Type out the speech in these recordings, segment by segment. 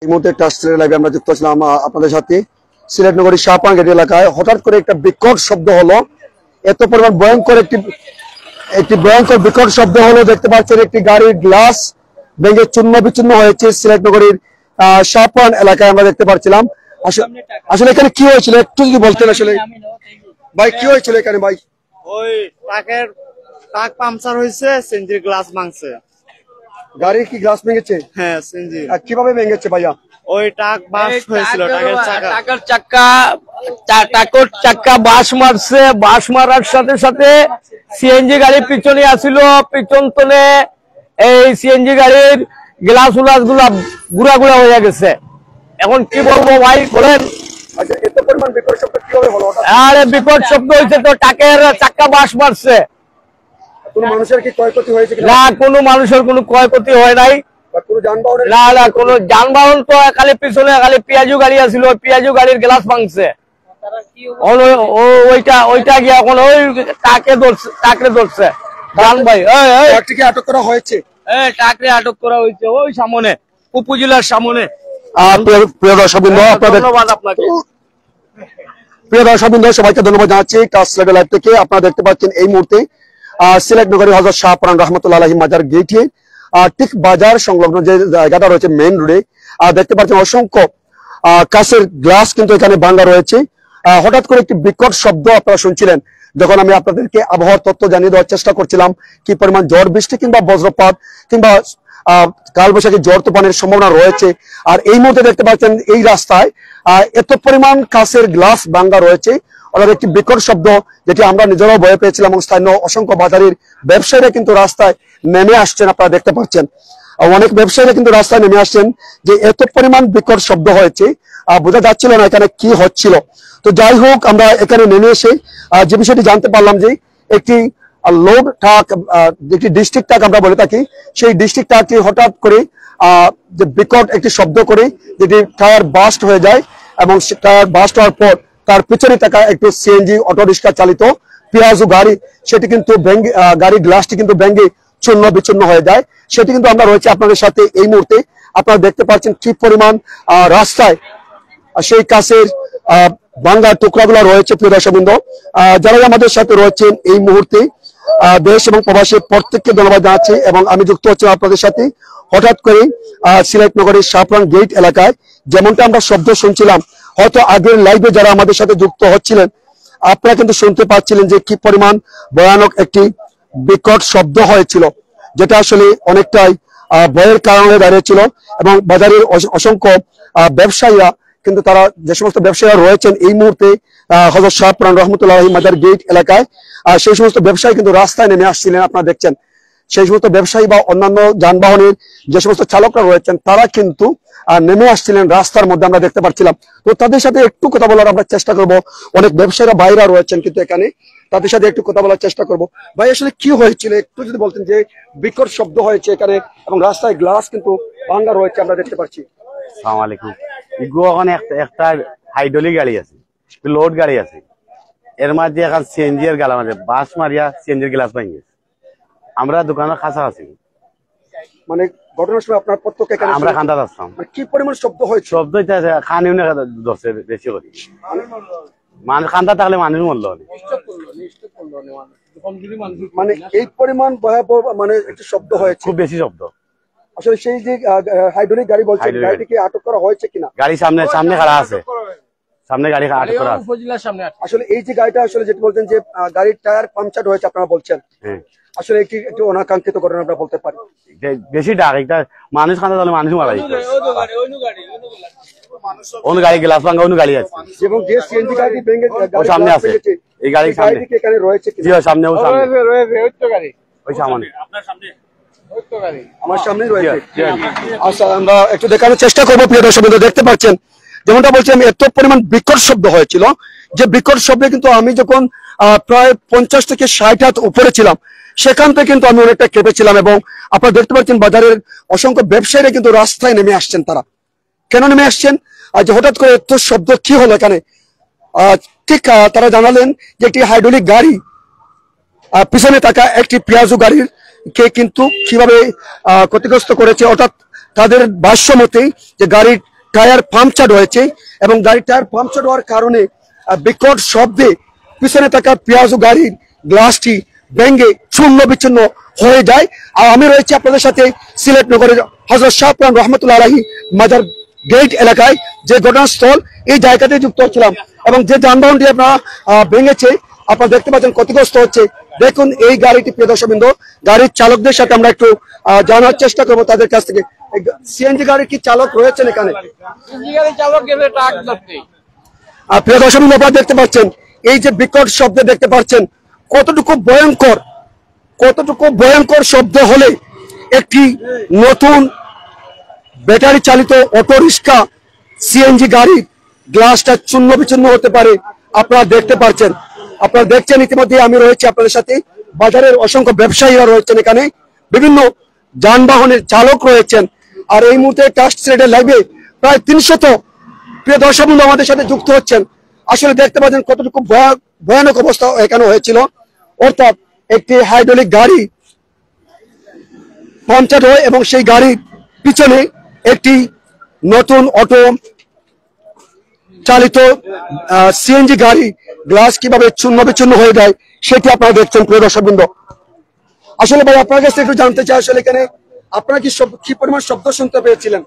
এই মুহূর্তে টাস্টের লাইভে আমরা যুক্ত ছিলাম আপনাদের সাথে সিলেট নগরীর শাহপান গেট এলাকায় হঠাৎ করে একটা বিকট শব্দ হলো। এত পরিমাণ ভয়ঙ্কর একটি ভয়ঙ্কর বিকট শব্দ হলো। দেখতে পাচ্ছেন একটি গাড়ির গ্লাস ভেঙে চূর্ণ বিচূর্ণ হয়েছে সিলেট নগরীর শাহপান এলাকায় আমরা দেখতে পাচ্ছিলাম। আসলে এখানে কি হয়েছিল একটু যদি বলতেন। আসলে ভাই কি হয়েছিল এখানে? ভাই ওই টাক পাংচার হয়েছে, সিএনজির গ্লাস ভাঙছে। গাড়ির কি গ্লাস ভেঙেছে? হ্যাঁ, সিএনজি। কিভাবে ভেঙেছে ভাইয়া? ওই টাক বাস হয়েছিল, টাকের চাক্কা বাস মারছে। বাস মারার সাথে সাথে সিএনজি গাড়ির পিছনে আসিল, পিছন তলে এই সিএনজি গাড়ির গ্লাস গুলা গুড়া গুড়া হয়ে গেছে। এখন কি বলবো ভাই বলেন। আচ্ছা, এত পরিমাণ বিকট শব্দ কিভাবে হলো? আরে বিকট শব্দ হয়েছে তো, টাকের চাক্কা বাস মারছে। কোনো মানুষের কি ক্ষয়ক্ষতি হয়েছে? না, কোনো মানুষের কোনো ক্ষয়ক্ষতি হয় নাই। না না, কোনো যানবাহন তো খালি পিছনে খালি পিয়াজু গাড়ি আছিল, পিয়াজু গাড়ির গ্লাস ভাঙছে। ওইটা গিয়ে এখন ওই টাকরে ধরছে। ভাই আটক করা হয়েছে। টাকরে আটক করা হয়েছে ওই সামনে উপজেলার সামনে। প্রিয় দর্শকবৃন্দ, ধন্যবাদ আপনাকে। প্রিয় দর্শকবৃন্দ, সবাইকে ধন্যবাদ জানাচ্ছি টাচ লাইভ থেকে। আপনারা দেখতে পাচ্ছেন এই মুহূর্তে সিলেট নগরী হযরত শাহপরান রহমতুল্লাহ আলাইহি মাজার গেটে ঠিক বাজার সংলগ্ন যে জায়গাটা রয়েছে মেইন রোডে দেখতে পাচ্ছেন অসংখ্য কাঁচের গ্লাস কিন্তু এখানে ভাঙা রয়েছে। হঠাৎ করে একটি বিকট শব্দ আপনারা শুনছিলেন যখন আমি আপনাদেরকে আবহাওয়ার তথ্য জানিয়ে দেওয়ার চেষ্টা করছিলাম কি পরিমাণ ঝড় বৃষ্টি কিংবা বজ্রপাত কিংবা কালবৈশাখী ঝড় তুফানের সম্ভাবনা রয়েছে। আর এই মুহূর্তে দেখতে পাচ্ছেন এই রাস্তায় এত পরিমাণ কাঁচের গ্লাস ভাঙা রয়েছে। অর্থাৎ একটি বিকট শব্দ যেটি আমরা নিজেরাও ভয় পেয়েছিলাম এবং স্থানীয় অসংখ্য বাজারের ব্যবসায়ীরা কিন্তু রাস্তায় নেমে আসছেন। আপনারা দেখতে পাচ্ছেন অনেক ব্যবসায়ীরা কিন্তু রাস্তায় নেমে আসছেন যে এত পরিমাণ বিকট শব্দ হয়েছে, বোঝা যাচ্ছিল না এখানে কি হচ্ছিল। তো যাই হোক, আমরা এখানে নেমে এসে যে বিষয়টি জানতে পারলাম যে একটি লোড ট্রাক, একটি ডিস্ট্রিক্ট ট্রাক আমরা বলে থাকি, সেই ডিস্ট্রিক্ট ট্রাকটি হঠাৎ করে যে বিকট একটি শব্দ করে যেটি টায়ার বাস্ট হয়ে যায় এবং টায়ার বাস্ট হওয়ার পর তার পিছনে থাকা একটু সিএনজি অটো রিক্সা চালিত পিয়াজু গাড়ি সেটি কিন্তু গাড়ির গ্লাসটি কিন্তু ভেঙে চূর্ণ বিচূর্ণ হয়ে যায়। সেটি কিন্তু আমরা রয়েছে আপনাদের সাথে এই মুহূর্তে। আপনারা দেখতে পাচ্ছেন কি পরিমাণ রাস্তায় সেই কাছের ভাঙ্গা টুকরাগুলো রয়েছে। প্রিয় দর্শকবৃন্দ, যারা আমাদের সাথে রয়েছেন এই মুহূর্তে দেশ এবং প্রবাসী প্রত্যেককে ধন্যবাদ জানাচ্ছি এবং আমি যুক্ত হচ্ছি আপনাদের সাথে। হঠাৎ করে সিলেট নগরীর শাহপান গেট এলাকায় যেমনটা আমরা শব্দ শুনছিলাম, হয়তো আগের লাইভে যারা আমাদের সাথে যুক্ত হচ্ছিলেন আপনারা কিন্তু শুনতে পাচ্ছিলেন যে কি পরিমাণ ভয়ানক একটি বিকট শব্দ হয়েছিল, যেটা আসলে অনেকটাই ভয়ের কারণে দাঁড়িয়েছিল। এবং বাজারের অসংখ্য ব্যবসায়ীরা কিন্তু তারা যে সমস্ত ব্যবসায়ীরা রয়েছেন এই মুহূর্তে হযরত শাহপরান রহমতুল্লাহ আলাইহি মাজার গেট এলাকায়, সেই সমস্ত ব্যবসায়ী কিন্তু রাস্তায় নেমে আসছিলেন। আপনারা দেখছেন সেই সমস্ত ব্যবসায়ী বা অন্যান্য যানবাহনের যে সমস্ত চালকরা রয়েছেন তারা কিন্তু নেমে আসছিলেন রাস্তার মধ্যে, আমরা দেখতে পাচ্ছিলাম। তো তাদের সাথে একটু কথা বলার আমরা চেষ্টা করব। অনেক ব্যবসায়ীরা বাইরা রয়েছেন কিন্তু এখানে, তাদের সাথে একটু কথা বলার চেষ্টা করব। ভাই আসলে কি হয়েছিল একটু যদি বলতেন। যে বিকট শব্দ হয়েছে এখানে এবং রাস্তায় গ্লাস কিন্তু ভাঙা রয়েছে আমরা দেখতে পাচ্ছি। আসসালামু আলাইকুম। ইগো ওখানে একটা হাইড্রোলিক গাড়ি আছে, লোড গাড়ি আছে, এর মাঝে এখন সিএনজি এর গালা মাঝে বাস মারিয়া সিএনজির গ্লাস ভেঙে আমরা দোকানের কাছাকাছি। মানে ঘটনার সময় আপনার প্রত্যেক এখানে আমরা খান্তা আসতাম। কি পরিমাণ শব্দ হয়েছে? শব্দ খানিও না ধরছে বেশি করি, মানুষ খান্তা থাকলে মানুষ মরল। মানে এই পরিমাণ ভয়াবহ মানে একটি শব্দ হয়েছে, খুব বেশি শব্দ। আসলে সেই যে হাইড্রোলিক গাড়ি বলছেন, গাড়িটিকে আটক করা হয়েছে কিনা? গাড়ি সামনে খাড়া আছে, সামনে গাড়ি আটক করা আছে। আসলে এই যে গাড়িটা আসলে যেটা বলছেন যে গাড়ির টায়ার পাংচার হয়েছে আপনারা বলছেন, আসলে একটি অনাকাঙ্ক্ষিত ঘটনা আমরা বলতে পারি। বেশি ডাক একটা মানুষ খান্তা তাহলে মানুষ মারা যায়। অন্য গাড়ি গ্লাস ভাঙা অন্য গাড়ি আছে এবং যে সিএনজি গাড়ি ভেঙে সামনে আছে, এই গাড়ি সামনে এখানে রয়েছে কি? জি সামনে, ও সামনে ওই সামনে আমার সামনে রয়েছে। আচ্ছা, আমরা একটু দেখানোর চেষ্টা করবো। প্রিয় দর্শক দেখতে পাচ্ছেন যেমনটা বলছি আমি, এত পরিমাণ বিকট শব্দ হয়েছিল যে বিকট শব্দে কিন্তু আমি যখন প্রায় 50 থেকে 60 হাত উপরে ছিলাম সেখান থেকে কিন্তু আমি অনেকটা কেঁপেছিলাম। এবং আপনারা দেখতে পাচ্ছেন বাজারের অসংখ্য ব্যবসায়ীরা কিন্তু রাস্তায় নেমে আসছেন। তারা কেন নেমে আসছেন? যে হঠাৎ করে এত শব্দ কি হলো এখানে? ঠিক তারা জানালেন যে একটি হাইড্রোলিক গাড়ি পিছনে থাকা একটি পিয়াজু গাড়ির কে কিন্তু কিভাবে ক্ষতিগ্রস্ত করেছে, অর্থাৎ তাদের ভাষ্য মতে যে গাড়ির টায়ার পাংচার হয়েছে এবং গাড়ির টায়ার পাংচার হওয়ার কারণে বিকট শব্দে পিছনে থাকা পেঁয়াজু গাড়ির গ্লাসটি ভেঙে চূর্ণ বিচ্ছিন্ন হয়ে যায়। আর আমি রয়েছি আপনাদের সাথে সিলেট নগরের হযরত শাহপুরান রহমতুল্লাহ আলাইহি মাজার গেট এলাকায়, যে ঘটনাস্থল এই জায়গাতে যুক্ত হচ্ছিলাম এবং যে যানবাহনটি আপনারা ভেঙেছে আপনারা দেখতে পাচ্ছেন ক্ষতিগ্রস্ত হচ্ছে। দেখুন এই গাড়িটি, প্রিয় দর্শকবৃন্দ, গাড়ির চালকদের সাথে আমরা একটু জানার চেষ্টা করবো তাদের কাছ থেকে। সিএনজি গাড়ির কি চালক রয়েছেন এখানে? প্রিয় দর্শকবৃন্দ, আপনারা দেখতে পাচ্ছেন এই যে বিকট শব্দ দেখতে পাচ্ছেন, কতটুকু ভয়ঙ্কর শব্দ হলে একটি নতুন ব্যাটারি চালিত অটো রিক্সা সিএনজি গাড়ির গ্লাসটা চূর্ণ বিচূর্ণ হতে পারে আপনারা দেখতে পাচ্ছেন। আপনারা দেখছেন ইতিমধ্যে আমি রয়েছি আপনাদের সাথে, বাজারের অসংখ্য ব্যবসায়ীরা রয়েছেন, এখানে বিভিন্ন যানবাহনের চালক রয়েছেন। আর এই মুহূর্তে কাস্ট সিলেটের লাইভে প্রায় 300 প্রিয় দর্শক বন্ধু আমাদের সাথে যুক্ত হচ্ছেন। আসলে দেখতে পাচ্ছেন কতটুকু ভয়ানক অবস্থা এখানে হয়েছিল। অর্থাৎ একটি হাইড্রোলিক গাড়ি পাংচার হয় এবং সেই গাড়ির পিছনে একটি নতুন অটো চালিত সিএনজি গাড়ি গ্লাস কিভাবে চূর্ণ বিচূর্ণ হয়ে যায় সেটি আপনারা দেখছেন প্রিয় দর্শকবৃন্দ। আসলে ভাই আপনার কাছে একটু জানতে চাই, আসলে এখানে আপনারা কি পরিমাণ শব্দ শুনতে পেয়েছিলেন?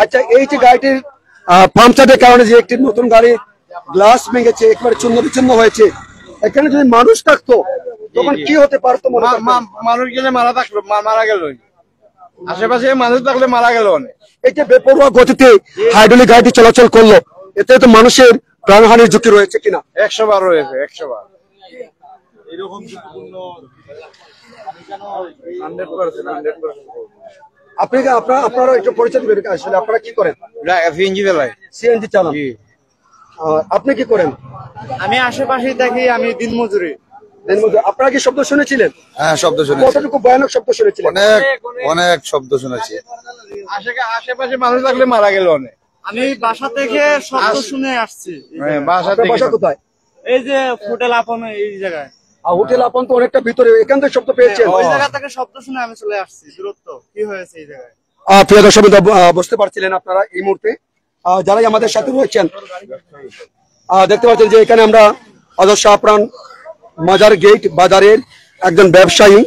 আচ্ছা, এই যে গাড়িটির পাংচারের কারণে যে একটি নতুন গাড়ি গ্লাস ভেঙেছে, একবারে চূর্ণ বিচূর্ণ হয়েছে, এখানে যদি মানুষ থাকতো তখন কি হতে পারতো? মানুষ গেলে মারা গেল, আশেপাশে মানুষ থাকলে মারা গেল। এই যে বেপরোয়া গতিতে হাইড্রোলিক গাড়িটি চলাচল করলো, এতে তো মানুষের প্রাণহানির ঝুঁকি রয়েছে কিনা? 100 বার রয়েছে, 100 বার। আপনারা একটু পরিচয় দিবেন, আসলে আপনারা কি করেন? সিএনজি চালান। আপনি কি করেন? আমি আশেপাশে থাকি, আমি দিনমজুরি। আপনারা কি শব্দ শুনেছিলেন? হ্যাঁ, শব্দ শুনেছি। কতটুকু ভয়ানক শব্দ শুনেছিলেন? অনেক শব্দ শুনেছি। আশেপাশে মানুষ থাকলে মারা গেল। আমি বাসা থেকে শব্দ শুনে আসছি। বাসা কোথায়? এই যে হোটেল আপন, এই জায়গায়। হোটেল আপন তো অনেকটা ভিতরে, এখান থেকে শব্দ পেয়েছেন? ওই জায়গা থেকে শব্দ শুনে আমি চলে আসছি। দূরত্ব কি হয়েছে এই জায়গায়? প্রিয় দর্শক বুঝতে পারছিলেন আপনারা এই মুহূর্তে যারাই আমাদের সাথে রয়েছেন, দেখতে পাচ্ছেন যে এখানে আমরা হযরত শাহপুরান মাজার গেট বাজারের একজন ব্যবসায়ী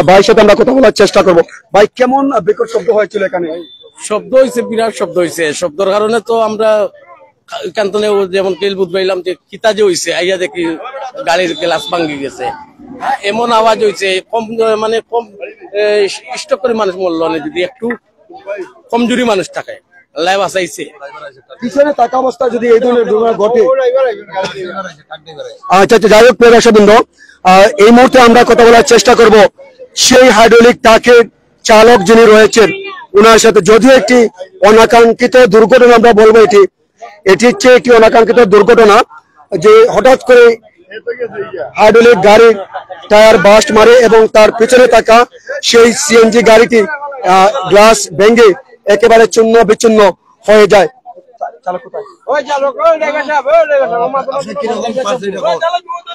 ভাইয়ের সাথে আমরা কথা বলার চেষ্টা করব। ভাই, কেমন বিকট শব্দ হয়েছিল এখানে? শব্দ হয়েছে, বিরাট শব্দ হয়েছে। শব্দের কারণে তো আমরা কান্তনে যেমন কেলবুত পাইলাম যে কিতা যে হয়েছে, আইয়া দেখি গাড়ির গ্লাস ভাঙি গেছে। এমন আওয়াজ হয়েছে, কম মানে কম স্টক করে মানুষ মরল না, যদি একটু কমজোরি মানুষ থাকে লাইভ আসাইছে। পিছনে থাকা অবস্থা যদি এই ধরনের দুর্ঘটনা ঘটে। আচ্ছা, যাই হোক প্রিয় দর্শকবৃন্দ, এই মুহূর্তে আমরা কথা বলার চেষ্টা করব সেই হাইড্রোলিক ট্রাকের চালক যিনি রয়েছেন ওনার সাথে। যদিও একটি অনাকাঙ্ক্ষিত দুর্ঘটনা আমরা বলবো, এটি হচ্ছে একটি অনাকাঙ্ক্ষিত দুর্ঘটনা যে হঠাৎ করে হাইড্রোলিক গাড়ির টায়ার বাস্ট মারে এবং তার পিছনে থাকা সেই সিএনজি গাড়িটি গ্লাস ভেঙে একেবারে চূর্ণ বিচূর্ণ হয়ে যায়।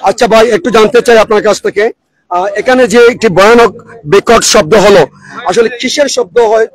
আচ্ছা ভাই, একটু জানতে চাই আপনার কাছ থেকে, এখানে যে একটি ভয়ানক বিকট শব্দ হলো, আসলে কিসের শব্দ হয়?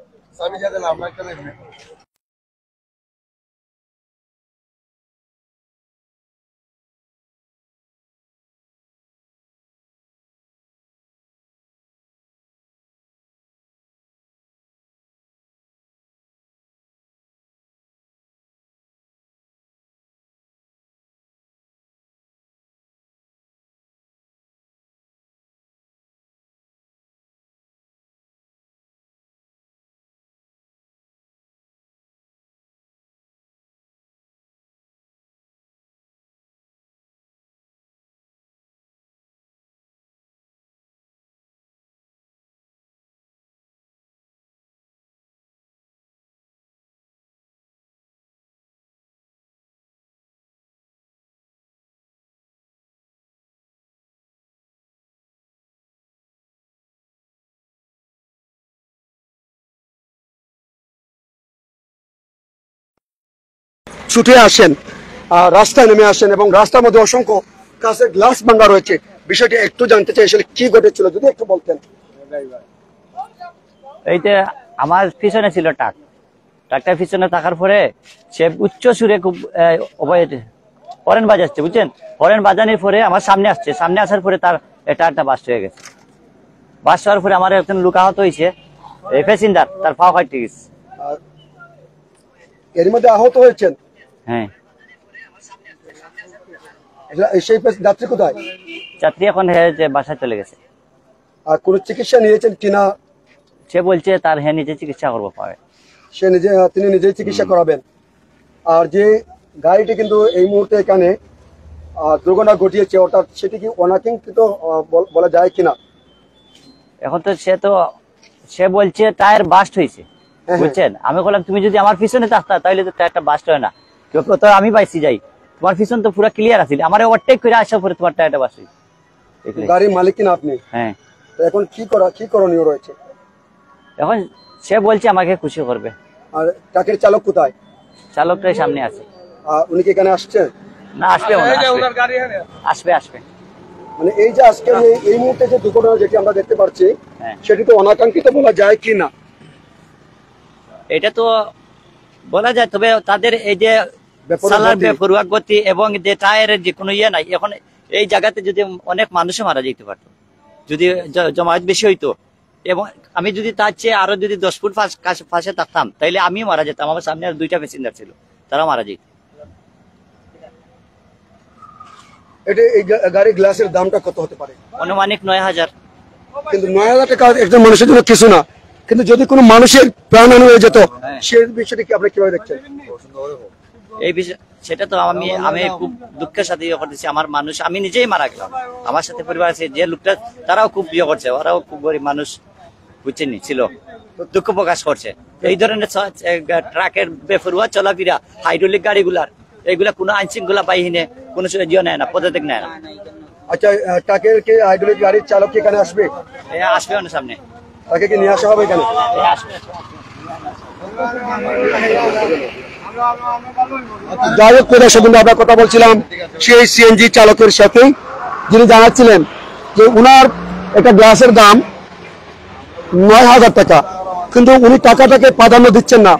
ছুটে আসেন, রাস্তায় নেমে আসেন এবং রাস্তার মধ্যে অসংখ্য কাছে গ্লাস ভাঙা রয়েছে, বিষয়টি একটু জানতে চাই আসলে কি ঘটেছিল যদি একটু বলতেন। এইটা আমার পিছনে ছিল ট্রাকটার পিছনে থাকার পরে সে উচ্চ সুরে খুব হরেন বাজাচ্ছে, বুঝছেন? হরেন বাজানোর পরে আমার সামনে আসছে, সামনে আসার পরে তার টায়ারটা বাস্ট হয়ে গেছে। বাস্ট হওয়ার পরে আমার একজন লোক আহত হয়েছে, প্যাসেঞ্জার, তার পা ফাটে গেছে। এর মধ্যে আহত হয়েছেন? হ্যাঁ। সেই যাত্রী কোথায়? যাত্রী এখন বাসায় চলে গেছে। আর কোন চিকিৎসা নিয়েছেন কিনা? সে বলছে তার নিজে চিকিৎসা করবো পাবে, তিনি নিজেই চিকিৎসা করাবেন। আর যে গাড়িটি কিন্তু এই মুহূর্তে এখানে দুর্ঘটনা ঘটিয়েছে, অর্থাৎ সেটি কি অনাকাঙ্ক্ষিত বলা যায় কিনা? এখন তো সে বলছে টায়ার বাস্ট হয়েছে, বুঝছেন? আমি বললাম তুমি যদি আমার পিছনে থাকতা তাহলে তো টায়ারটা বাস্ট হয় না, তো আমি পাইছি যাই, তোমার পিছন তো পুরো ক্লিয়ার আছিল, আমার ওভারটেক করে আসার পরে তোমার টায়ারটা বাস্ট হয়েছে। গাড়ির মালিক কিনা আপনি? হ্যাঁ। এখন কি করণীয় রয়েছে? এখন সে বলছে আমাকে খুশি করবে। আর ট্রাকের চালক কোথায়? চালকটাই সামনে আছে। উনি কি এখানে আসছেন? না, আসবে আসবে। মানে এই যে আজকে এই মুহূর্তে যে দুর্ঘটনা যেটি আমরা দেখতে পাচ্ছি, সেটি তো অনাকাঙ্ক্ষিত বলা যায় কি না? এটা তো বলা যায়, তবে তাদের এই যে বেপরোয়া গতি এবং যে টায়ারের যে কোনো ইয়ে নাই, এখন এই জায়গাতে যদি অনেক মানুষও মারা যেতে পারতো যদি জমায়েত বেশি হইতো, এবং আমি যদি তার চেয়ে আরো যদি 10 ফুট পাশে থাকতাম তাইলে আমিও মারা যেতাম, আমার সামনে আর 2টা প্যাসেঞ্জার ছিল, তারা মারা যেত। এটা এই গাড়ির গ্লাসের দামটা কত হতে পারে? অনুমানিক 9,000। কিন্তু 9,000 টাকা একজন মানুষের জন্য কিছু না, কিন্তু যদি কোনো মানুষের প্রাণহানি হয়ে যেত সেই বিষয়টি কি আপনি কিভাবে দেখছেন? এই বিষয় সেটা তো আমি খুব দুঃখের সাথে ইয়ে করতেছি, আমার মানুষ, আমি নিজেই মারা গেলাম, আমার সাথে পরিবার আছে, যে লোকটা তারাও খুব ইয়ে করছে, ওরাও খুব গরিব মানুষ, বুঝছেন, ছিল, দুঃখ প্রকাশ করছে। এই ধরনের ট্রাকের বেপরোয়া চলাফেরা, হাইড্রোলিক গাড়িগুলার, এইগুলা কোনো আইন শৃঙ্খলা বাহিনী কোনো ইয়ে নেয় না, পদত্যাগ নেয় না। আচ্ছা, ট্রাকের কি হাইড্রোলিক গাড়ির চালক কি এখানে আসবে? আসবে না সামনে, তাকে কি নিয়ে আসা হবে এখানে? যাই হোক, আমরা কথা বলছিলাম সেই সিএনজি চালকের সাথে, যিনি জানাচ্ছিলেন যে উনার একটা গ্লাসের দাম 9,000 টাকা, কিন্তু উনি টাকাটাকে প্রাধান্য দিচ্ছেন না,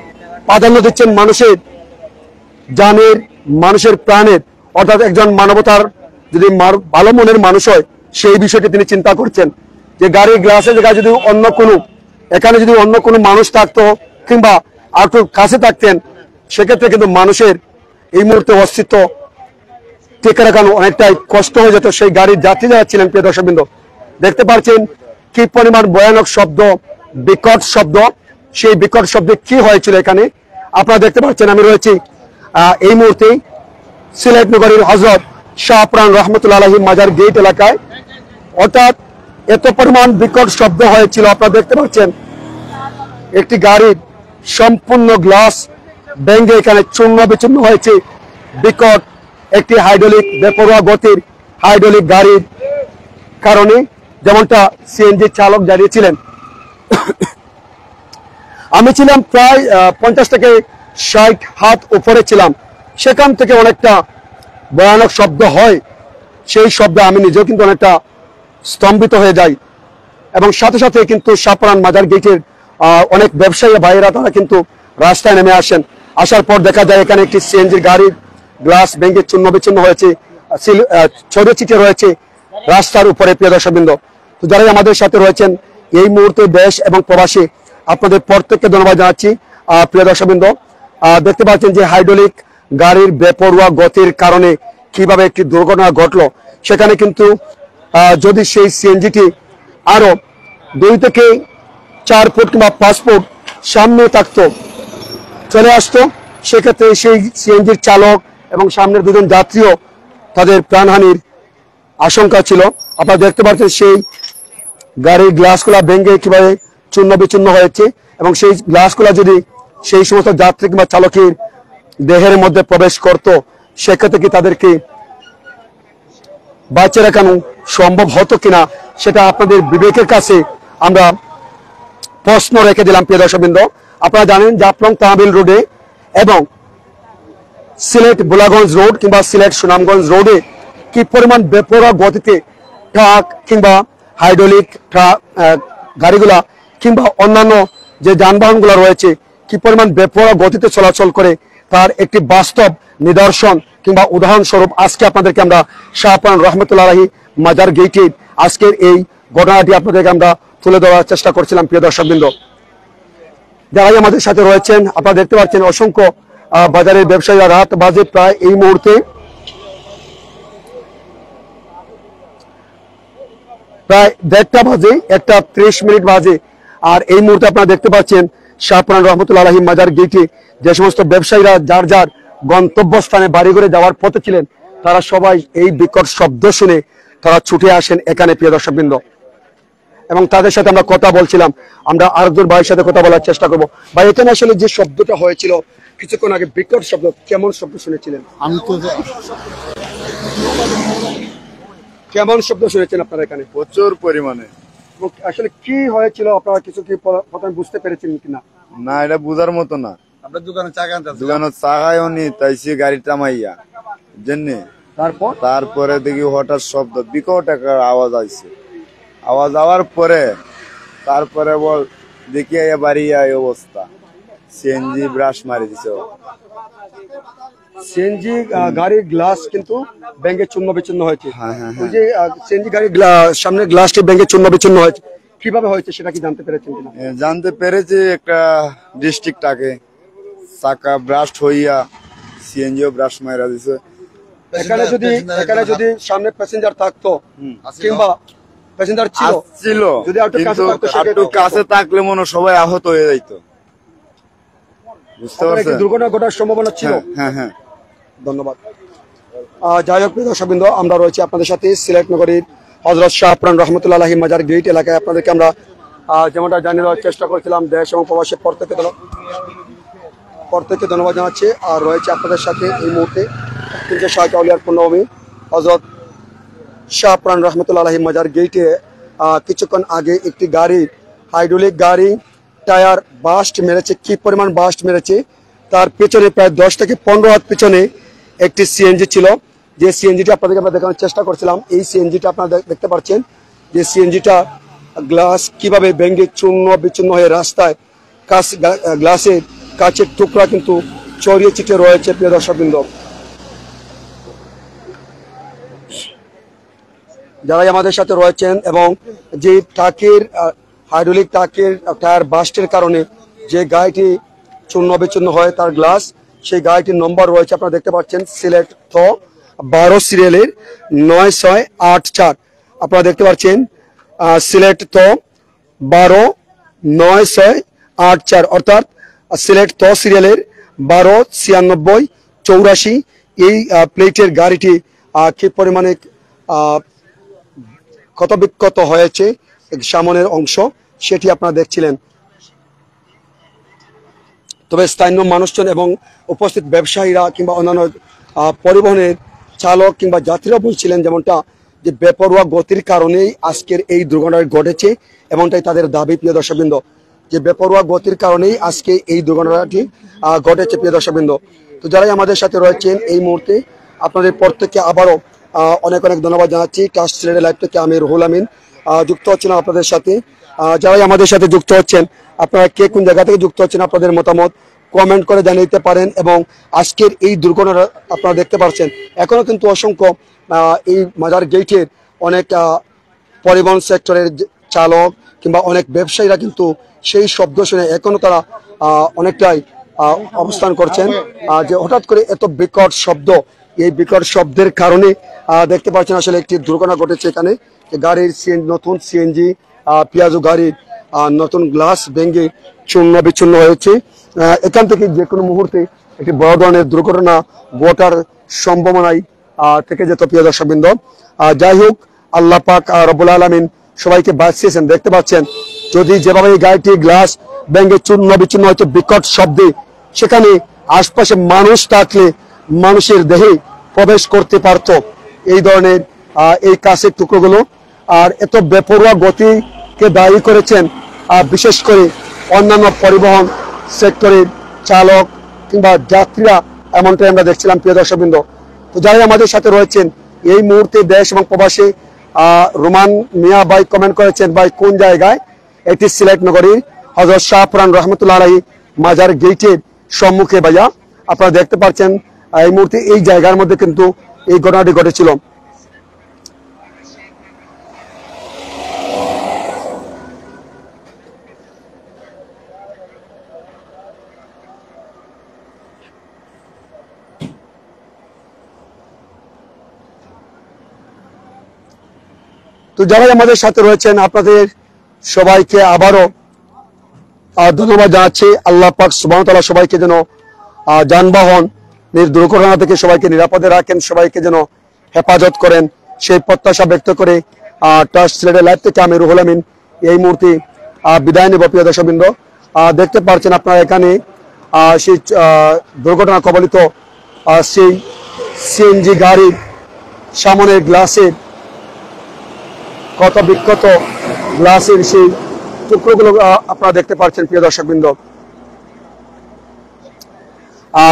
প্রাধান্য দিচ্ছেন মানুষের জানের, মানুষের প্রাণের, অর্থাৎ একজন মানবতার যদি ভালো মনের মানুষ হয় সেই বিষয়টি তিনি চিন্তা করছেন যে গাড়ির গ্লাসের জায়গায় যদি এখানে যদি অন্য কোনো মানুষ থাকতো কিংবা আর একটু কাছে থাকতেন, সেক্ষেত্রে কিন্তু মানুষের এই মুহূর্তে অস্তিত্ব টিকে রাখানো অনেকটাই কষ্ট হয়ে যেত। সেই গাড়ির যাত্রী যারা ছিলেন, প্রিয় দর্শকবৃন্দ, দেখতে পাচ্ছেন কি পরিমাণ ভয়ানক শব্দ, বিকট শব্দ। সেই বিকট শব্দে কি হয়েছিল এখানে আপনারা দেখতে পাচ্ছেন। আমি রয়েছি এই মুহূর্তে সিলেট নগরীর হযরত শাহপুরান রহমতুল্লাহ আলাইহি মাজার গেট এলাকায়, অর্থাৎ এত পরিমাণ বিকট শব্দ হয়েছিল। আপনারা দেখতে পাচ্ছেন একটি গাড়ির সম্পূর্ণ গ্লাস ভেঙে এখানে চূর্ণ বিচূর্ণ হয়েছে। বিকট একটি হাইড্রোলিক বেপরোয়া গতির হাইড্রোলিক গাড়ির কারণে, যেমনটা সিএনজি চালক জানিয়েছিলেন। আমি ছিলাম প্রায় 50 থেকে 60 হাত উপরে ছিলাম, সেখান থেকে অনেকটা ভয়ানক শব্দ হয়। সেই শব্দে আমি নিজেও কিন্তু অনেকটা স্তম্ভিত হয়ে যাই, এবং সাথে সাথে কিন্তু শাহপুরান মাজার গেটের অনেক ব্যবসায়ী ভাইয়েরা তারা কিন্তু রাস্তায় নেমে আসেন। আসার পর দেখা যায় এখানে একটি সিএনজির গাড়ির গ্লাস ভেঙে চূর্ণ বিচ্ছিন্ন হয়েছে, ছড়িয়ে ছিটিয়ে রয়েছে রাস্তার উপরে। প্রিয় দর্শকবৃন্দ, তো যারাই আমাদের সাথে রয়েছেন এই মুহূর্তে দেশ এবং প্রবাসী, আপনাদের প্রত্যেককে ধন্যবাদ জানাচ্ছি। প্রিয় দর্শকবৃন্দ, দেখতে পাচ্ছেন যে হাইড্রোলিক গাড়ির বেপরোয়া গতির কারণে কিভাবে একটি দুর্ঘটনা ঘটলো। সেখানে কিন্তু যদি সেই সিএনজিটি আরো 2 থেকে 4 ফুট কিংবা 5 ফুট সামনে থাকতো, চলে আসতো, সেক্ষেত্রে সেই সিএনজির চালক এবং সামনের 2 জন যাত্রীও তাদের প্রাণহানির আশঙ্কা ছিল। আপনারা দেখতে পাচ্ছেন সেই গাড়ির গ্লাসগুলা ভেঙে কিভাবে চূর্ণ বিচূর্ণ হয়েছে, এবং সেই গ্লাসগুলা যদি সেই সমস্ত যাত্রী কিংবা চালকের দেহের মধ্যে প্রবেশ করত, সেক্ষেত্রে কি তাদেরকে বাঁচিয়ে রাখানো সম্ভব হতো কিনা, সেটা আপনাদের বিবেকের কাছে আমরা প্রশ্ন রেখে দিলাম। প্রিয় দর্শকবৃন্দ, আপনারা জানেন জাফলং তাহবিল রোডে এবং সিলেট বোলাগঞ্জ রোড কিংবা সিলেট সুনামগঞ্জ রোডে কি পরিমাণ বেপরোয়া গতিতে ট্রাক কিংবা হাইড্রোলিক ট্রাক গাড়িগুলা কিংবা অন্যান্য যে যানবাহনগুলো রয়েছে কি পরিমাণ বেপরোয়া গতিতে চলাচল করে তার একটি বাস্তব নিদর্শন কিংবা উদাহরণস্বরূপ আজকে আপনাদেরকে আমরা শাহপুরান রহমতুল্লাহ আলাইহি মাজার গেটে আজকের এই ঘটনাটি আপনাদেরকে আমরা তুলে ধরার চেষ্টা করছিলাম। প্রিয় দর্শকবৃন্দ, যারাই আমাদের সাথে রয়েছেন আপনারা দেখতে পাচ্ছেন অসংখ্য বাজারের ব্যবসায়ীরা রাত বাজে প্রায় এই মুহূর্তে প্রায় 1:30 বাজে 1:30 বাজে। আর এই মুহূর্তে আপনারা দেখতে পাচ্ছেন শাহপুরান রহমতুল্লাহ আলাইহি মাজার গেটে যে সমস্ত ব্যবসায়ীরা যার যার গন্তব্যস্থানে বাড়ি করে যাওয়ার পথে ছিলেন তারা সবাই এই বিকট শব্দ শুনে তারা ছুটে আসেন এখানে। প্রিয় দর্শকবৃন্দ, এবং তাদের সাথে আমরা কথা বলছিলাম, আমরা আরেকজন ভাইয়ের সাথে কথা বলার চেষ্টা করবো। ভাই, এখানে আসলে যে শব্দটা হয়েছিল কিছুক্ষণ আগে, বিকট শব্দ, কেমন শব্দ শুনেছিলেন? আমি তো কেমন শব্দ শুনেছেন আপনারা এখানে? প্রচুর পরিমাণে। আসলে কি হয়েছিল আপনারা কিছু কি প্রথমে বুঝতে পেরেছেন কিনা? না, এটা বুঝার মতো না। আপনার দোকানে চা খাইও নি, তাইছি গাড়ি টামাইয়া জেনে তারপরে দেখি হঠাৎ শব্দ, বিকট একটা আওয়াজ আইছে। আওয়াজ আওয়ার পরে তারপরে বল দেখি বাড়ি এই অবস্থা, সিএনজি ব্রাশ মারি দিছে। সিএনজি গাড়ির গ্লাস কিন্তু ভেঙে চূর্ণ বিচূর্ণ হয়েছে। হ্যাঁ। ওই যে সিএনজি গাড়ির সামনের গ্লাসটি ভেঙে চূর্ণ বিচূর্ণ হয়েছে, কিভাবে হয়েছে সেটা কি জানতে পেরেছেন কিনা? জানতে পেরেছি একটা ডিস্ট্রিক্টটাকে চাকা ব্রাস্ট হইয়া সিএনজিও ব্রাশ মারা দিছে। এখানে যদি সামনে প্যাসেঞ্জার থাকতো কিংবা প্যাসেঞ্জার ছিল যদি একটু কাছে থাকলে মনে সবাই আহত হয়ে যাইতো। বুঝতে পারছেন? দুর্ঘটনা ঘটার সম্ভাবনা ছিল। হ্যাঁ। ধন্যবাদ। যাই হোক, প্রিয় দর্শকবৃন্দ, আমরা রয়েছি আপনাদের সাথে সিলেট নগরীর হযরত শাহপুরান রহমতুল্লাহ আলাইহি মাজার গেট এলাকায়। আপনাদেরকে আমরা যেমনটা জানিয়ে দেওয়ার চেষ্টা করছিলাম, দেশ এবং প্রবাসী প্রত্যেককে ধন্যবাদ জানাচ্ছি। আর রয়েছে আপনাদের সাথে এই মুহূর্তে শাহ আউলিয়ার পূর্ণভূমি হযরত শাহপুরান রহমতুল্লাহ আলাইহি মাজার গেটে কিছুক্ষণ আগে একটি গাড়ি, হাইড্রোলিক গাড়ি টায়ার বাস্ট মেরেছে। কি পরিমাণ বাস্ট মেরেছে তার পেছনে প্রায় 10 থেকে 15 হাত পেছনে একটি সিএনজি ছিল, যে সিএনজিটা আপনাদেরকে আমরা দেখানোর চেষ্টা করছিলাম। এই সিএনজিটা আপনারা দেখতে পাচ্ছেন যে সিএনজিটা গ্লাস কিভাবে ভেঙে চূর্ণ বিচূর্ণ হয়ে রাস্তায় গ্লাসের কাচের টুকরা কিন্তু ছড়িয়ে ছিটিয়ে রয়েছে। প্রিয় দর্শকবৃন্দ, যারাই আমাদের সাথে রয়েছেন এবং যে ট্রাকের হাইড্রোলিক ট্রাকের টায়ার বাস্টের কারণে যে গাড়িটি চূর্ণ বিচূর্ণ হয় তার গ্লাস, সেই গাড়িটির নম্বর রয়েছে আপনারা দেখতে পাচ্ছেন সিলেট 12 সিরিয়ালের 9684। আপনারা দেখতে পাচ্ছেন সিলেট 12 9684, অর্থাৎ সিলেট সিরিয়ালের 12 96 84 এই প্লেটের গাড়িটি কি পরিমাণে ক্ষতবিক্ষত হয়েছে সামনের অংশ সেটি আপনারা দেখছিলেন। তবে স্থানীয় মানুষজন এবং উপস্থিত ব্যবসায়ীরা কিংবা অন্যান্য পরিবহনের চালক কিংবা যাত্রীরা বলছিলেন যেমনটা যে বেপরোয়া গতির কারণেই আজকের এই দুর্ঘটনাটি ঘটেছে, এমনটাই তাদের দাবি। প্রিয় দর্শকবৃন্দ, যে বেপরোয়া গতির কারণেই আজকে এই দুর্ঘটনাটি ঘটেছে। প্রিয় দর্শকবৃন্দ, তো যারাই আমাদের সাথে রয়েছেন এই মুহূর্তে আপনাদের প্রত্যেককে আবারও অনেক ধন্যবাদ জানাচ্ছি। টাচ সিলেটের লাইভ থেকে আমি রুহুল আমিন যুক্ত হচ্ছেন আপনাদের সাথে। যারাই আমাদের সাথে যুক্ত হচ্ছেন আপনারা কে কোন জায়গা থেকে যুক্ত হচ্ছেন আপনাদের মতামত কমেন্ট করে জানিয়ে দিতে পারেন। এবং আজকের এই দুর্ঘটনা আপনারা দেখতে পাচ্ছেন এখনো কিন্তু অসংখ্য এই মাজার গেটের অনেক পরিবহন সেক্টরের চালক কিংবা অনেক ব্যবসায়ীরা কিন্তু সেই শব্দ শুনে এখনো তারা অনেকটাই অবস্থান করছেন। যে হঠাৎ করে এত বিকট শব্দ, এই বিকট শব্দের কারণে দেখতে পাচ্ছেন আসলে একটি দুর্ঘটনা ঘটেছে এখানে। গাড়ির নতুন সিএনজি পিয়াজু গাড়ির নতুন গ্লাস ভেঙে চূর্ণ বিচূর্ণ হয়েছে। এখান থেকে যে কোনো মুহূর্তে একটি বড় ধরনের দুর্ঘটনা ঘটার সম্ভাবনায় থেকে যেত। প্রিয় দর্শকবৃন্দ, যাই হোক, আল্লাহ পাক রব্বুল আলামিন সবাইকে বাঁচিয়েছেন। দেখতে পাচ্ছেন যদি যেভাবে এই গাড়িটি গ্লাস ভেঙে চূর্ণ বিচূর্ণ হয়তো বিকট শব্দে, সেখানে আশপাশে মানুষ থাকলে মানুষের দেহে প্রবেশ করতে পারত এই ধরনের এই কাঁচের টুকরোগুলো। আর এত বেপরোয়া গতিকে দায়ী করেছেন বিশেষ করে অন্যান্য পরিবহন সেক্টরের চালক কিংবা যাত্রীরা, এমনটাই আমরা দেখছিলাম। প্রিয় দর্শকবৃন্দ, তো যারাই আমাদের সাথে রয়েছেন এই মুহূর্তে দেশ এবং প্রবাসী রোমান মিয়া ভাই কমেন্ট করেছেন, ভাই কোন জায়গায়? এটি সিলেট নগরীর হযরত শাহপুরান রহমতুল্লাহ আলাইহি মাজার গেটের সম্মুখে ভাইয়া। আপনারা দেখতে পাচ্ছেন এই মুহূর্তে এই জায়গার মধ্যে কিন্তু এই ঘটনাটি ঘটেছিল। তো যারা আমাদের সাথে রয়েছেন আপনাদের সবাইকে আবারও ধন্যবাদ জানাচ্ছি। আল্লাহ পাক সুবহানাহু ওয়া তাআলা সবাইকে যেন যানবাহন দুর্ঘটনা থেকে সবাইকে নিরাপদে রাখেন, সবাইকে যেন হেফাজত করেন, সেই প্রত্যাশা ব্যক্ত করে ট্রাস্ট সিলেটের লাইভ থেকে আমি রুহুল আমিন এই মুহূর্তে বিদায় নেব। প্রিয় দর্শকবৃন্দ, দেখতে পাচ্ছেন আপনারা এখানে সেই দুর্ঘটনা কবলিত সেই সিএনজি গাড়ির সামনের গ্লাসের কত বিক্ষত গ্লাসের সেই টুকরোগুলো আপনারা দেখতে পাচ্ছেন। প্রিয় দর্শকবৃন্দ,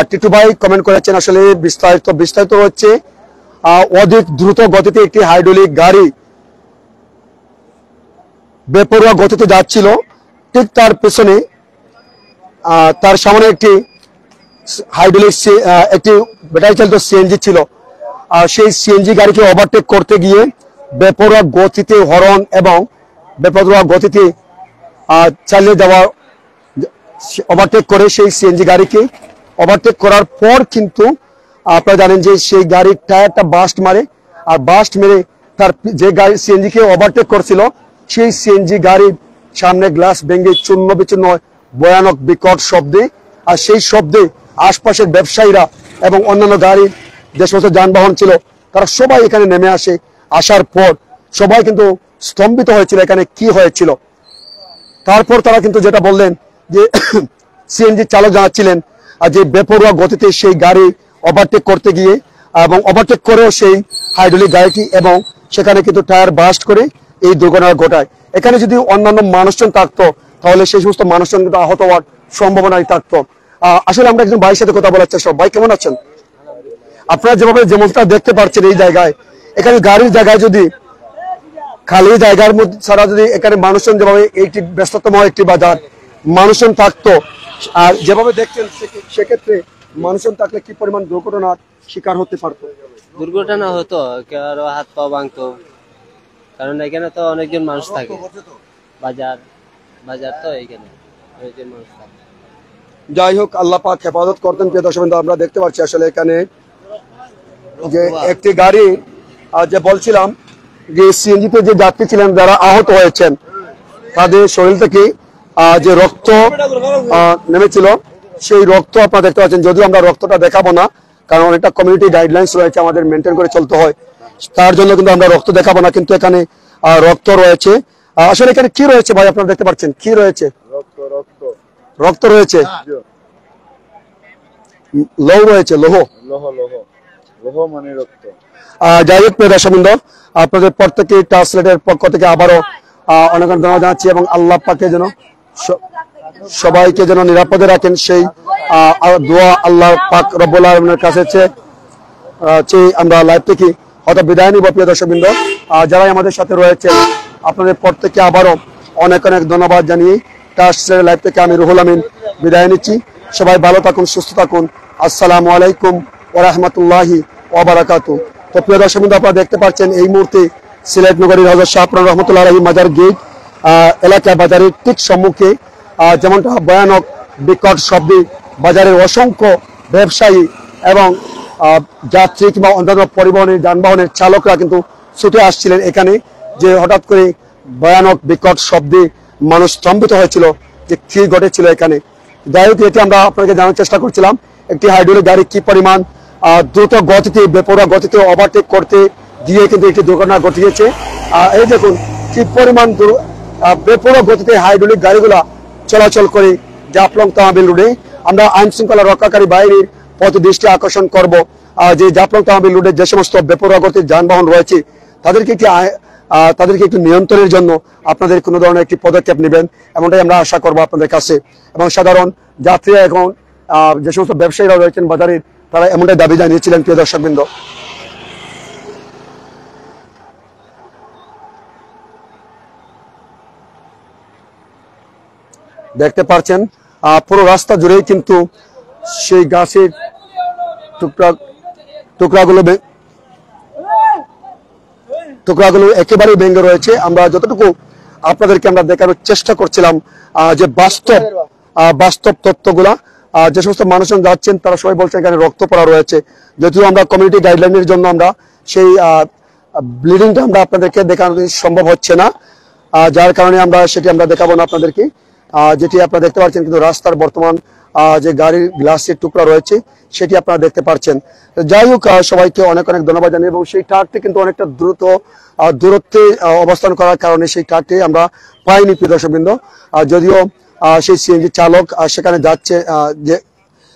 টিটু ভাই কমেন্ট করেছেন, আসলে বিস্তারিত হচ্ছে অধিক দ্রুত গতিতে একটি হাইড্রোলিক গাড়ি বেপরোয়া গতিতে যাচ্ছিল, ঠিক তার পেছনে তার সামনে একটি হাইড্রোলিক একটি ব্যাটারি চালিত সিএনজি ছিল। সেই সিএনজি গাড়িকে ওভারটেক করতে গিয়ে বেপরোয়া গতিতে হরন এবং বেপরোয়া গতিতে চালিয়ে যাওয়া ওভারটেক করে সেই সিএনজি গাড়িকে ওভারটেক করার পর কিন্তু আপনারা জানেন যে সেই গাড়ির টায়ারটা বাস্ট মারে, আর বাস্ট মেরে তার যে গাড়ি সিএনজিকে ওভারটেক করছিল সেই সিএনজি গাড়ির সামনে গ্লাস ভেঙে চূর্ণ বিচূর্ণ ভয়ানক বিকট শব্দে, আর সেই শব্দে আশপাশের ব্যবসায়ীরা এবং অন্যান্য গাড়ির যে সমস্ত যানবাহন ছিল তারা সবাই এখানে নেমে আসে। আসার পর সবাই কিন্তু স্তম্ভিত হয়েছিল এখানে কি হয়েছিল। তারপর তারা কিন্তু যেটা বললেন যে সিএনজি চালক জানাচ্ছিলেন যে বেপরোয়া গতিতে সেই গাড়ি ওভারটেক করতে গিয়ে এবং ওভারটেক করেও সেই হাইড্রোলিক গাড়িটি এবং সেখানে কিন্তু টায়ার বাস্ট করে এই দুর্ঘটনা ঘটায়। এখানে যদি অন্যান্য মানুষজন থাকতো তাহলে সেই সমস্ত মানুষজন কিন্তু আহত হওয়ার সম্ভাবনাই থাকতো। আসলে আমরা একজন ভাইয়ের সাথে কথা বলার চেষ্টা। ভাই কেমন আছেন? আপনারা যেমনটা দেখতে পাচ্ছেন এই জায়গায়, এখানে গাড়ির জায়গায় যদি খালি জায়গার মধ্যে ছাড়া যদি এখানে মানুষজন যেভাবে এইটি ব্যস্ততম একটি বাজার মানুষজন থাকতো, আর যেভাবে দেখছেন সেক্ষেত্রে মানুষজন থাকলে কি পরিমাণ দুর্ঘটনার শিকার হতে পারতো? দুর্ঘটনা হতো, কারো হাত পা ভাঙতো, কারণ এখানে তো অনেকজন মানুষ থাকে, বাজার তো এখানে অনেকজন মানুষ থাকে। যাই হোক, আল্লাহ পাক হেফাজত করতেন। প্রিয় দর্শক, আমরা দেখতে পাচ্ছি আসলে এখানে যে একটি গাড়ি যে বলছিলাম যে সিএনজিতে যে যাত্রী ছিলেন যারা আহত হয়েছেন তাদের শরীর থেকে যে রক্ত নেমেছিল সেই রক্ত আপনারা দেখতে পাচ্ছেন। যদিও আমরা রক্তটা দেখাবো না, কারণ অনেকটা কমিউনিটি গাইডলাইন্স রয়েছে, আমাদের মেনটেন করে চলতে হয়, তার জন্য কিন্তু আমরা রক্ত দেখাবো না, কিন্তু এখানে রক্ত রয়েছে। আসলে এখানে কি রয়েছে ভাই আপনারা দেখতে পাচ্ছেন? কি রয়েছে? রক্ত রয়েছে, লৌহ রয়েছে, লৌহ মানে রক্ত। যাই হোক, প্রিয় দর্শকবৃন্দ, আপনাদের প্রত্যেকে ট্রান্সলেটের পক্ষ থেকে আবারও অনেক অনেক ধন্যবাদ জানাচ্ছি এবং আল্লাহ পাকে যেন সবাইকে যেন নিরাপদে রাখেন সেই দোয়া আল্লাহ পাক রব্বুল আলামিনের কাছে চেয়ে আমরা লাইভ থেকে হয়তো বিদায় নিব। প্রিয় দর্শকবৃন্দ, যারাই আমাদের সাথে রয়েছে আপনাদের প্রত্যেকে আবারও অনেক অনেক ধন্যবাদ জানিয়ে ট্রান্সলেটের লাইভ থেকে আমি রুহুল আমিন বিদায় নিচ্ছি। সবাই ভালো থাকুন, সুস্থ থাকুন। আসসালামু আলাইকুম ওয়া রাহমাতুল্লাহি ওয়া বারাকাতুহু। তো প্রিয় দর্শকবৃন্দ, আপনারা দেখতে পাচ্ছেন এই মুহূর্তে সিলেট নগরীর হযরত শাহপুরান রহমতুল্লাহ আলাইহি মাজার গেট এলাকা বাজারের ঠিক সম্মুখে যেমনটা ভয়ানক বিকট শব্দে বাজারের অসংখ্য ব্যবসায়ী এবং যাত্রী কিংবা অন্যান্য পরিবহনের যানবাহনের চালকরা কিন্তু ছুটে আসছিলেন এখানে, যে হঠাৎ করে ভয়ানক বিকট শব্দে মানুষ স্তম্ভিত হয়েছিল যে কি ঘটেছিল এখানে। যাই হোক, এটি আমরা আপনাকে জানার চেষ্টা করছিলাম একটি হাইড্রোলিক গাড়ি কি পরিমাণ দ্রুত গতিতে বেপরোয়া গতিতে ওভারটেক করতে গিয়ে কিন্তু একটি দুর্ঘটনা ঘটিয়েছে। এই দেখুন কি পরিমাণ বেপরোয়া গতিতে হাইড্রোলিক গাড়িগুলা চলাচল করে জাফলং তামাবিল রোডে। আমরা আইন শৃঙ্খলা রক্ষাকারী বাহিনীর প্রতি দৃষ্টি আকর্ষণ করব যে জাফলং তামাবিল রোডে যে সমস্ত বেপরোয়া গতির যানবাহন রয়েছে তাদেরকে একটু নিয়ন্ত্রণের জন্য আপনাদের কোনো ধরনের একটি পদক্ষেপ নেবেন, এমনটাই আমরা আশা করবো আপনাদের কাছে। এবং সাধারণ যাত্রীরা এখন যে সমস্ত ব্যবসায়ীরা রয়েছেন বাজারের তারা এমনটাই দাবি জানিয়েছিলেন। প্রিয় দর্শকবৃন্দ, দেখতে পাচ্ছেন পুরো রাস্তা জুড়েই কিন্তু সেই গাছের টুকরাগুলো একেবারেই ভেঙে রয়েছে। আমরা যতটুকু আপনাদেরকে আমরা দেখানোর চেষ্টা করছিলাম যে বাস্তব তথ্যগুলা, যে সমস্ত মানুষজন যাচ্ছেন তারা সবাই বলছেন এখানে রক্ত পড়া রয়েছে। যদিও আমরা কমিউনিটি গাইডলাইনের জন্য আমরা সেই ব্লিডিংটা আমরা আপনাদেরকে দেখানো সম্ভব হচ্ছে না, যার কারণে আমরা সেটি আমরা দেখাবো না আপনাদেরকে। যেটি আপনারা দেখতে পাচ্ছেন কিন্তু রাস্তার বর্তমান যে গাড়ির গ্লাসের টুকরা রয়েছে সেটি আপনারা দেখতে পাচ্ছেন। যাই হোক, সবাইকে অনেক অনেক ধন্যবাদ জানাই। এবং সেই ট্রাকটি কিন্তু অনেকটা দূরত্বে অবস্থান করার কারণে সেই ট্রাকটি আমরা পাইনি প্রিয় দর্শকবৃন্দ। যদিও সেই সিএনজি চালক সেখানে যাচ্ছে, যে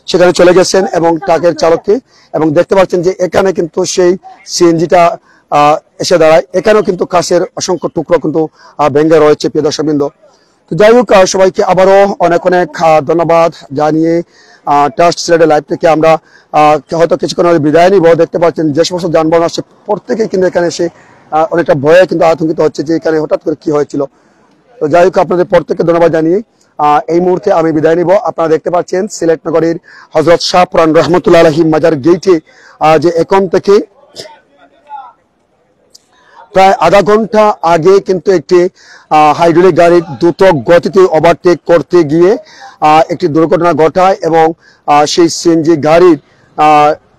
সেখানে চলে গেছেন এবং ট্রাকের চালককে, এবং দেখতে পাচ্ছেন যে এখানে কিন্তু সেই সিএনজিটা এসে দাঁড়ায়। এখানেও কিন্তু কাছের অসংখ্য টুকরো কিন্তু ভেঙে রয়েছে প্রিয় দর্শকবৃন্দ। তো যাই হোক, সবাইকে আবারও অনেক অনেক ধন্যবাদ জানিয়ে ট্রাস্ট সিলেটের লাইভ থেকে আমরা হয়তো কিছুক্ষণ বিদায় নিব। দেখতে পাচ্ছেন যে সমস্ত যানবাহন আসছে প্রত্যেকেই কিন্তু এখানে এসে অনেকটা ভয়ে কিন্তু আতঙ্কিত হচ্ছে যে এখানে হঠাৎ করে কি হয়েছিল। তো যাই হোক, আপনাদের প্রত্যেককে ধন্যবাদ জানিয়ে এই মুহূর্তে আমি বিদায় নিব। আপনারা দেখতে পাচ্ছেন সিলেট নগরীর হযরত শাহ পুরান রহমতুল্লাহ আলাইহি মাজার গেটে যে এখন থেকে প্রায় আধা ঘন্টা আগে কিন্তু একটি হাইড্রোলিক গাড়ি দ্রুত গতিতে ওভারটেক করতে গিয়ে একটি দুর্ঘটনা ঘটায় এবং সেই সিএনজি গাড়ির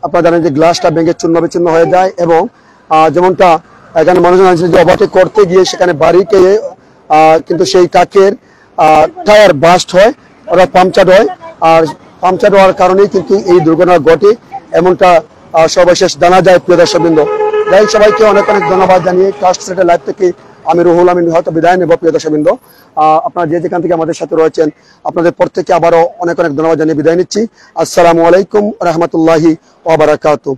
আপনারা জানেন যে গ্লাসটা ভেঙে চূর্ণ বিচূর্ণ হয়ে যায়। এবং যেমনটা এখানে মানুষজন আছে যে ওভারটেক করতে গিয়ে সেখানে বাড়ি খেয়ে কিন্তু সেই ট্রাকের টায়ার বাস্ট হয়, ওরা পাংচার হয়, আর পাংচার হওয়ার কারণেই কিন্তু এই দুর্ঘটনা ঘটে, এমনটা সর্বশেষ জানা যায় প্রিয় দর্শকবৃন্দ। যাই সবাইকে অনেক অনেক ধন্যবাদ জানিয়ে ট্রাস্ট সিলেটের লাইভ থেকে আমি রুহুল আমিন হয়তো বিদায় নেব প্রিয় দর্শকবৃন্দ। আপনারা যে যেখান থেকে আমাদের সাথে রয়েছেন আপনাদের প্রত্যেককে আবারও অনেক অনেক ধন্যবাদ জানিয়ে বিদায় নিচ্ছি। আসসালামু আলাইকুম রহমতুল্লাহি ওয়া বারাকাতুহু।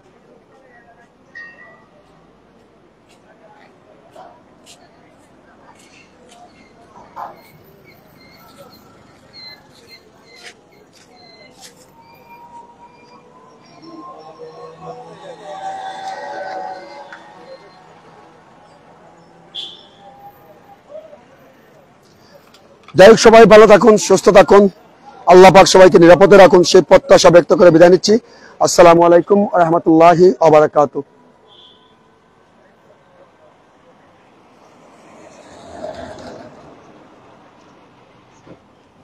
যাই হোক, সবাই ভালো থাকুন, সুস্থ থাকুন, আল্লাহ পাক সবাইকে নিরাপদে রাখুন সেই প্রত্যাশা ব্যক্ত করে বিদায় নিচ্ছি। আসসালামু আলাইকুম রহমতুল্লাহি ওয়া বারাকাতুহু।